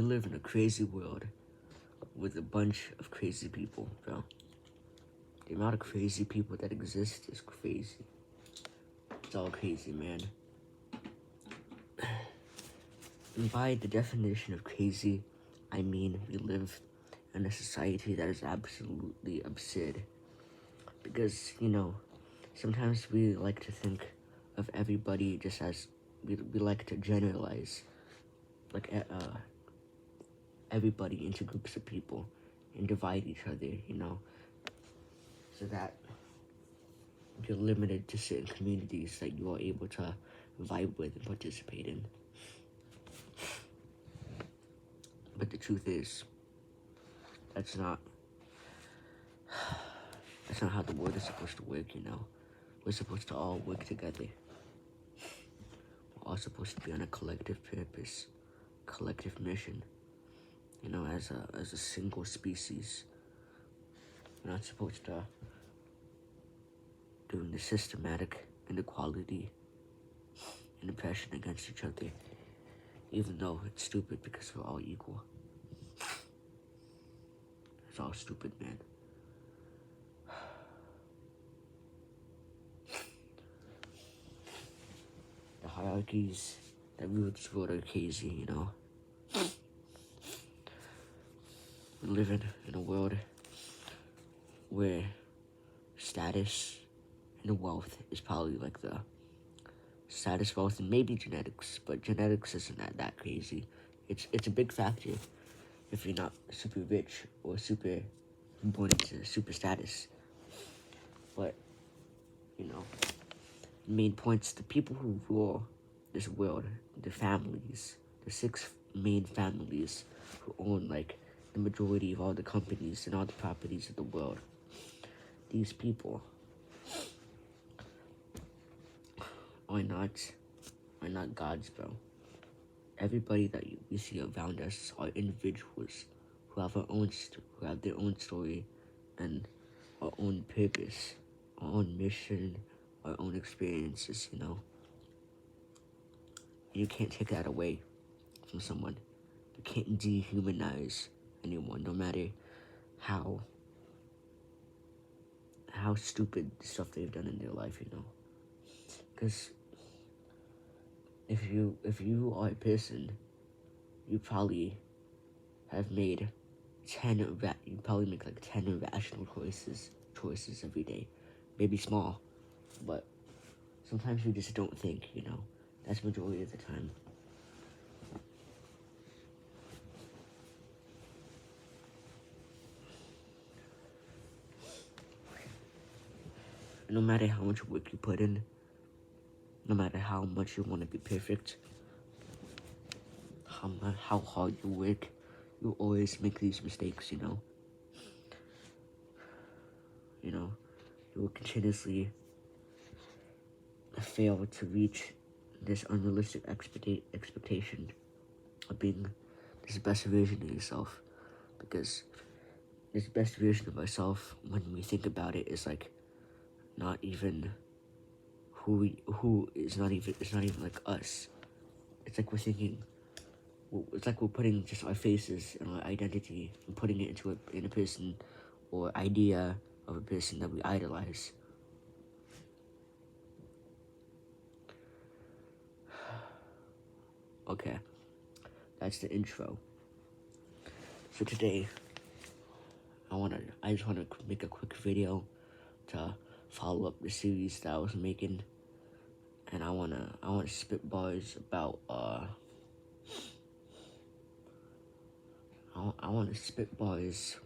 We live in a crazy world with a bunch of crazy people, bro. The amount of crazy people that exist is crazy. It's all crazy, man. And by the definition of crazy, I mean we live in a society that is absolutely absurd. Because, sometimes we like to think of everybody just as, we like to generalize, like, everybody into groups of people and divide each other, so that you're limited to certain communities that you are able to vibe with and participate in. But the truth is, that's not how the world is supposed to work. We're supposed to all work together. We're all supposed to be on a collective purpose, collective mission. As a single species. We're not supposed to do the systematic inequality and oppression against each other, even though it's stupid because we're all equal. It's all stupid, man. The hierarchies that rule this world are crazy. We live in a world where status and wealth is probably like the status, wealth, and maybe genetics, but genetics isn't that crazy. It's a big factor if you're not super rich or super born into super status. But, main points, the people who rule this world, the families, the 6 main families who own, like, the majority of all the companies and all the properties of the world. These people are not gods, bro. Everybody that we see around us are individuals who have who have their own story and our own purpose, our own mission, our own experiences. You can't take that away from someone. You can't dehumanize anyone, no matter how stupid stuff they've done in their life. Because if you are a person, you probably have made you probably make like 10 rational choices every day. Maybe small, but sometimes you just don't think. That's majority of the time. No matter how much work you put in, no matter how much you want to be perfect, how hard you work, you always make these mistakes. You will continuously fail to reach this unrealistic expectation of being this best version of yourself, because this best version of myself, when we think about it, is like not even it's not even like us. It's like we're putting just our faces and our identity and putting it in a person or idea of a person that we idolize. Okay, that's the intro. So today, I just wanna make a quick video to follow up the series that I was making, and I wanna spit bars about I wanna spit bars.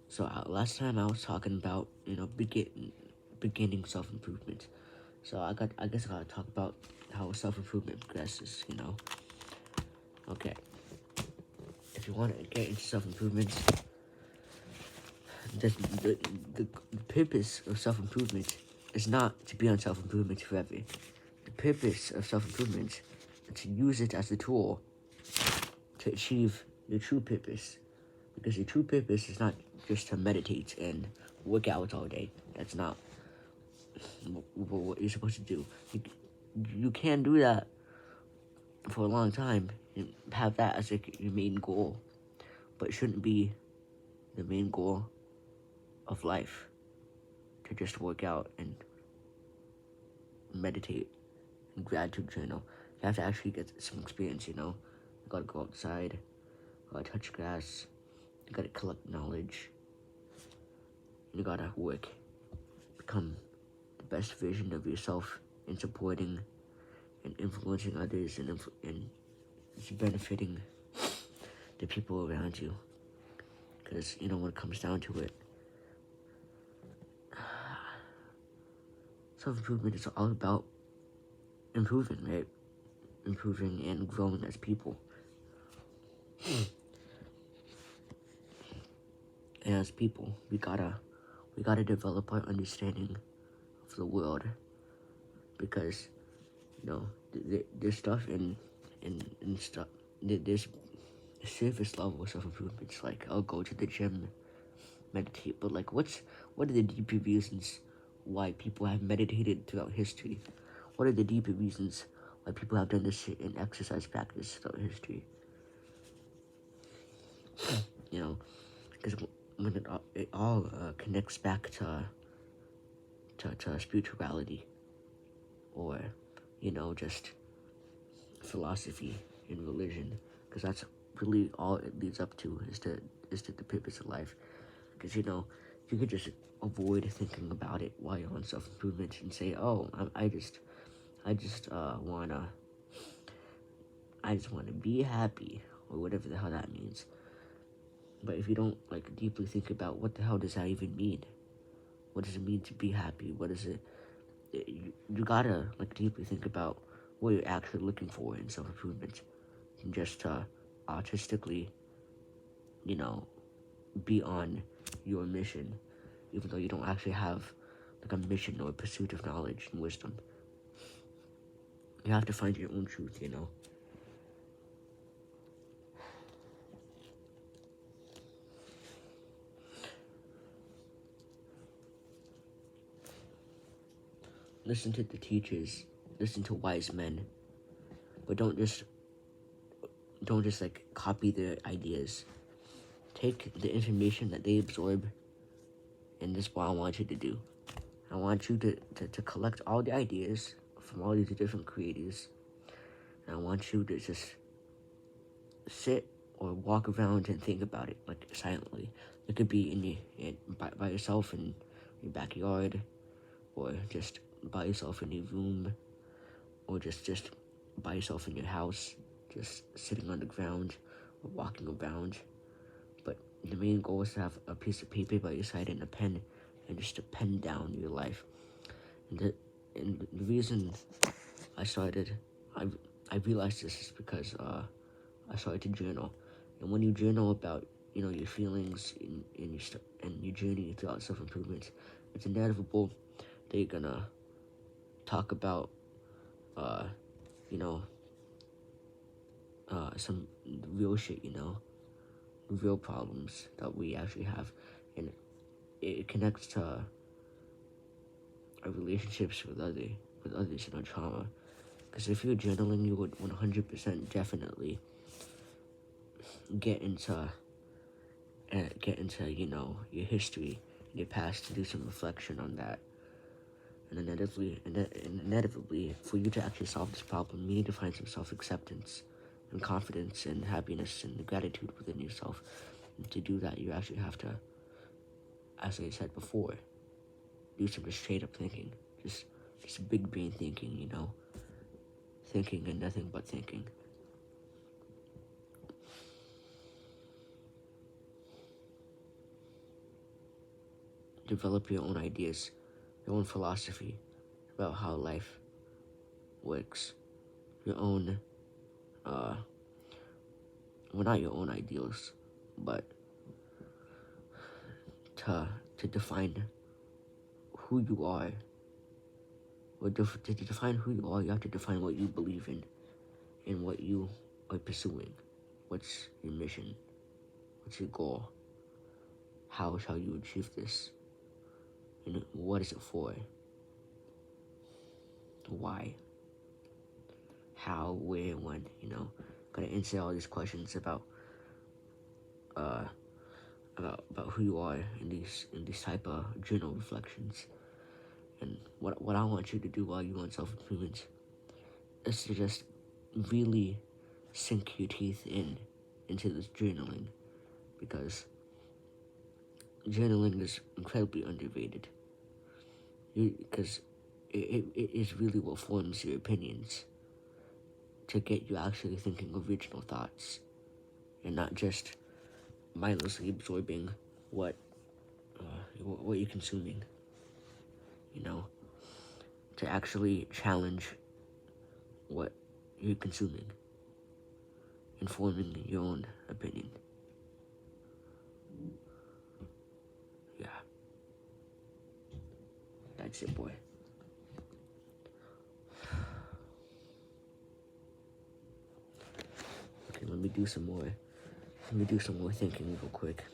So last time I was talking about beginning self-improvement. So I guess I gotta talk about how self-improvement progresses. Okay. If you want to get into self-improvement, the purpose of self-improvement is not to be on self-improvement forever. The purpose of self-improvement is to use it as a tool to achieve your true purpose. Because your true purpose is not just to meditate and work out all day. That's not what you're supposed to do. You can do that, for a long time and have that as like your main goal, but it shouldn't be the main goal of life to just work out and meditate and gratitude journal. You have to actually get some experience, you know. You gotta go outside, gotta touch grass, you gotta collect knowledge, and you gotta work, become the best version of yourself in supporting and influencing others and benefiting the people around you. Because, you know, when it comes down to it, self-improvement is all about improving, right? Improving and growing as people. And as people, we gotta develop our understanding of the world, because, you know, there's stuff in stuff, there's surface level self-improvements, like I'll go to the gym, meditate, but like what are the deeper reasons why people have meditated throughout history? What are the deeper reasons why people have done this in exercise practice throughout history? You know, because when it all connects back to spirituality, or, you know, just philosophy and religion, because that's really all it leads up to, is to the purpose of life. Because, you know, you could just avoid thinking about it while you're on self-improvement and say, oh, I just wanna be happy, or whatever the hell that means. But if you don't like deeply think about what the hell does that even mean, what does it mean to be happy? What is it? You gotta like deeply think about what you're actually looking for in self-improvement, and just artistically, you know, be on your mission, even though you don't actually have like a mission or a pursuit of knowledge and wisdom. You have to find your own truth, you know. Listen to the teachers, listen to wise men, but don't just like copy their ideas. Take the information that they absorb, and this is what I want you to do. I want you to collect all the ideas from all these different creators, and I want you to just sit or walk around and think about it, like silently. It could be by yourself in your backyard, or just by yourself in your room, or just by yourself in your house, just sitting on the ground or walking around. But the main goal is to have a piece of paper by your side and a pen, and just to pen down your life. And the reason I started, I realized this is because I started to journal. And when you journal about, you know, your feelings and your journey throughout self-improvement, it's inevitable that you're gonna talk about, you know, some real shit, you know, real problems that we actually have. And it connects to our relationships with others and our trauma. Because if you're journaling, you would 100% definitely get into you know, your history and your past, to do some reflection on that. And inevitably, for you to actually solve this problem, you need to find some self-acceptance and confidence and happiness and gratitude within yourself. And to do that, you actually have to, as I said before, do some just straight up thinking, just big brain thinking, you know, thinking and nothing but thinking. Develop your own ideas, your own philosophy about how life works, your own, well, not your own ideals, but to define who you are. Or to define who you are, you have to define what you believe in and what you are pursuing. What's your mission? What's your goal? How shall you achieve this? And what is it for? Why? how, where, when, Gotta answer all these questions uh about who you are in these type of journal reflections. And what I want you to do while you're on self improvement is to just really sink your teeth into this journaling, because journaling is incredibly underrated. Because it is really what forms your opinions to get you actually thinking original thoughts and not just mindlessly absorbing what what you're consuming. You know, to actually challenge what you're consuming, informing your own opinion. Yeah, that's it, boy. Okay, let me do some more. Let me do some more thinking real quick.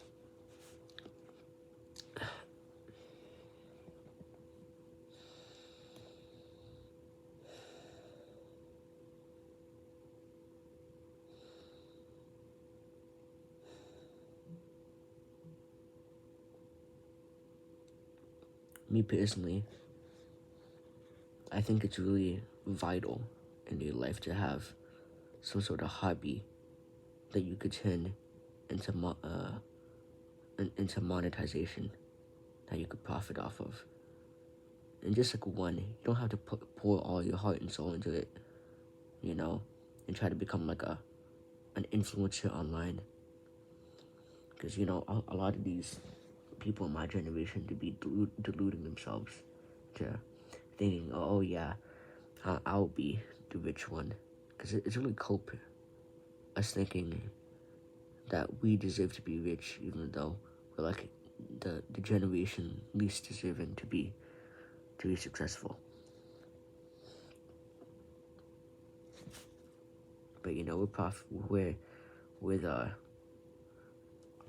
Me personally, I think it's really vital in your life to have some sort of hobby that you could turn into into monetization that you could profit off of. And just like one, you don't have to pour all your heart and soul into it, and try to become like an influencer online. Because a lot of these people in my generation to be deluding themselves to thinking, oh yeah, I'll be the rich one. Because it's really cope us thinking that we deserve to be rich, even though we're like the generation least deserving to be successful. But we're the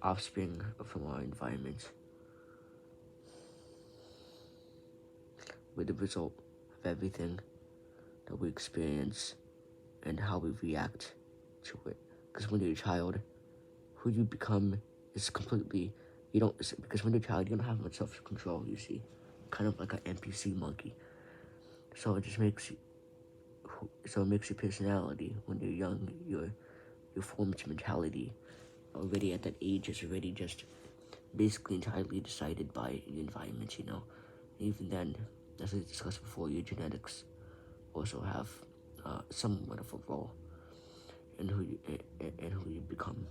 offspring from our environment. We're the result of everything that we experience and how we react to it. Because when you're a child, who you become is completely, you don't, because when you're a child, you don't have much self-control, you see. Kind of like an NPC monkey. So it just makes your personality when you're young, your formed mentality already at that age is already just basically entirely decided by the environment, Even then, as I discussed before, your genetics also have somewhat of a role in who you become.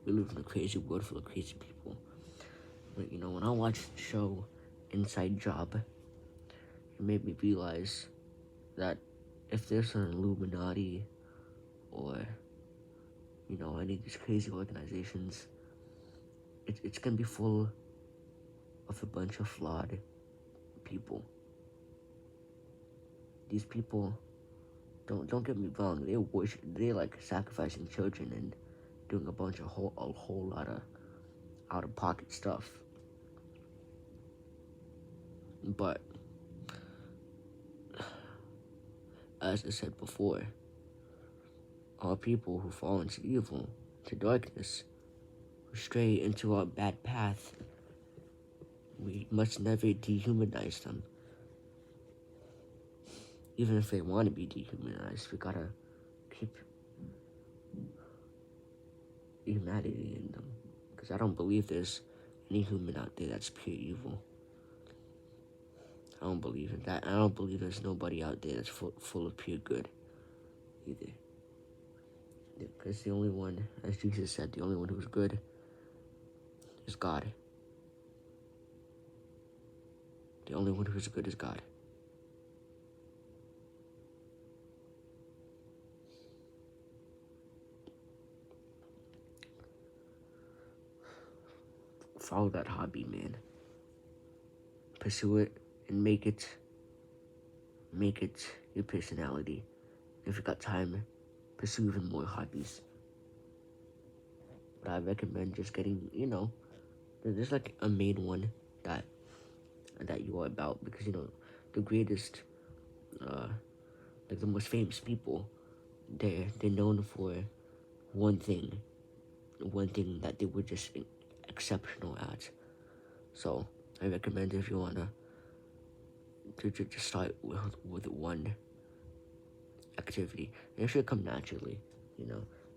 We live in a crazy world full of crazy people. But when I watched the show Inside Job, it made me realize that if there's an Illuminati or any of these crazy organizations, it's gonna be full of a bunch of flawed people. These people, don't get me wrong, they're like sacrificing children and doing a whole lot of out of pocket stuff. But as I said before, all people who fall into evil, to darkness, who stray into a bad path, we must never dehumanize them. Even if they want to be dehumanized, we gotta keep humanity in them. Because I don't believe there's any human out there that's pure evil. I don't believe in that. I don't believe there's nobody out there that's full of pure good either. Because the only one, as Jesus said, the only one who's good is God. The only one who's good is God. Follow that hobby, man. Pursue it and make it your personality. If you got time, pursue even more hobbies. But I recommend just getting, there's like a main one that you are about, because the greatest, like the most famous people, they're known for one thing, that they were just exceptional at. So I recommend, if you wanna to just start with one activity, and it should come naturally.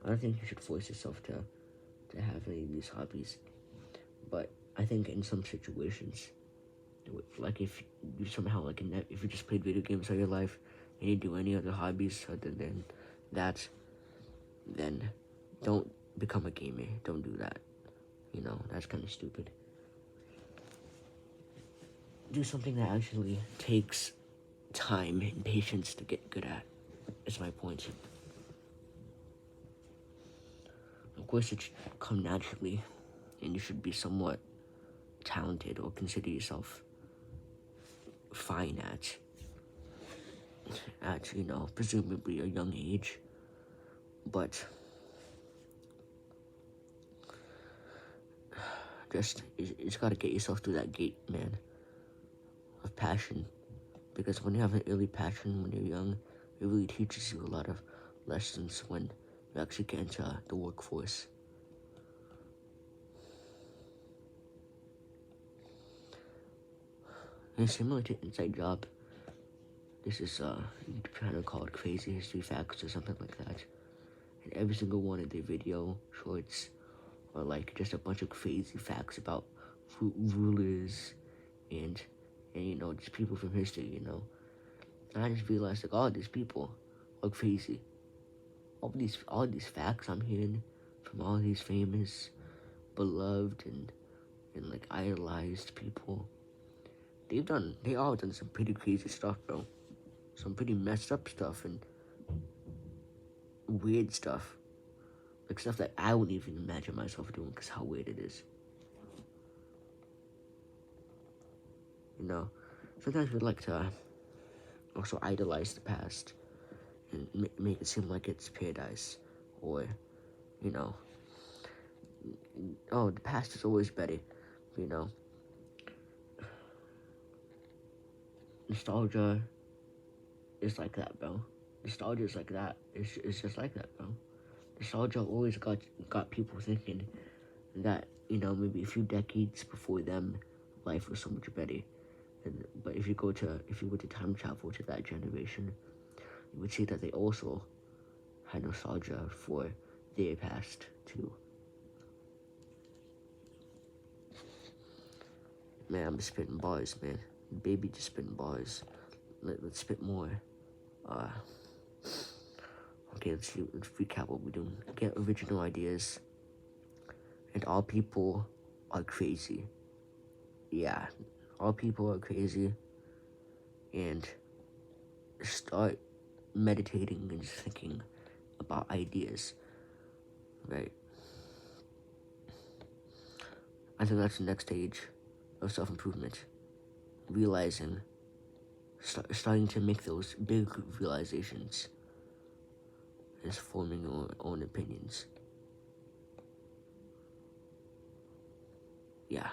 I don't think you should force yourself to have any of these hobbies, but I think in some situations, like if you somehow if you just played video games all your life and you do any other hobbies other than that, then don't become a gamer. Don't do that. That's kind of stupid. Do something that actually takes time and patience to get good at. Is my point. Of course, it should come naturally, and you should be somewhat talented or consider yourself fine at presumably a young age. But you just gotta get yourself through that gate, man, of passion. Because when you have an early passion when you're young, it really teaches you a lot of lessons when you actually get into the workforce. And similar to Inside Job, this is kind of called Crazy History Facts or something like that. And every single one of their video shorts are like just a bunch of crazy facts about rulers and just people from history. And I just realized, like, all these people are crazy. All these facts I'm hearing from all these famous, beloved, and like idolized people. They all done some pretty crazy stuff, bro. Some pretty messed up stuff and weird stuff. Like stuff that I wouldn't even imagine myself doing, because how weird it is. Sometimes we like to also idolize the past and make it seem like it's paradise, or oh, the past is always better. Nostalgia is like that, bro. Nostalgia is like that. It's just like that, bro. Nostalgia always got people thinking that maybe a few decades before them, life was so much better. But if you were to time travel to that generation, you would see that they also had nostalgia for their past too. Man, I'm just spitting bars, man. Baby, just spitting bars. Let's spit more. Okay, let's recap what we're doing. Get original ideas. And all people are crazy. Yeah, all people are crazy. And start meditating and just thinking about ideas. Right? I think that's the next stage of self-improvement. Realizing, starting to make those big realizations, is forming your own opinions. Yeah.